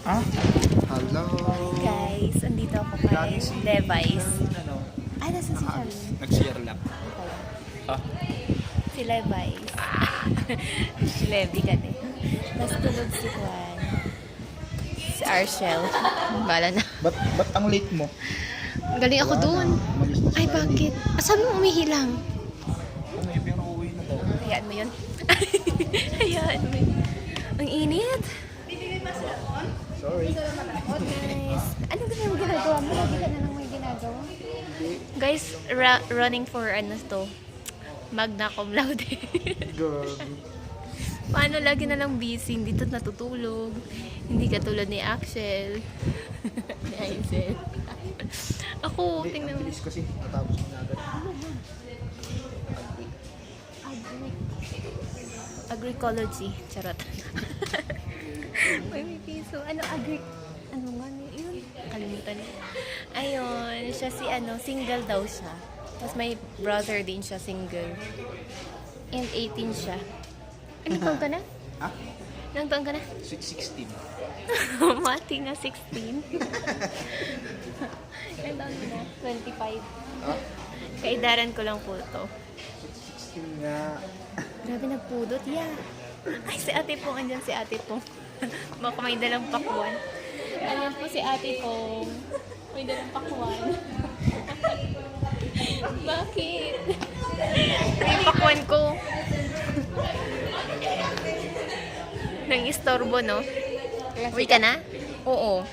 Ah? Hello. Guys, andito ako kay Levi's. Ay, nasa si Charlene. Nag-share lang. Ah? Si Levi's. Si Levi ka din. Tapos tulog si Juan. Si Arshel. Bala na. Ba't ang late mo? Galing ako doon. Ay, bakit? Saan mo umihilang? Ano yung pero uwi na daw? Hayaan mo yun. Hayaan mo yun. Ang init. Sorry. Guys, anong gusto mo ginagawa mo? Lagi ka na lang may ginagawa. Guys, running for ano to? Magna cum laude. Girl. Paano lagi na lang busy? Hindi to natutulog. Hindi katulad ni Axel. Ni Aizel. Ako, Hindi, tingnan ang mo. bilis kasi. Natapos mo na agad. Agricology. Charot. May piso. Ano, ano nga yun? Kalimutan ko. Ayun, siya si ano, single daw siya. Tapos may brother din siya, single. And 18 siya. Ilang taon ka na? Ha? Ilang taon ka na? 16. Mati nga 16. Ilang taon ka na? 25. Ha? Kaidaran ko lang po to. 16 nga. Grabe nagpudot, yeah. Ay, si ate Pong, andyan si ate Pong. Baka may dalang pakwan. Ayan po si ate Pong. May dalang pakwan. Bakit? May pakwan ko. Nang istorbo, no? Uwi ka na? Oo.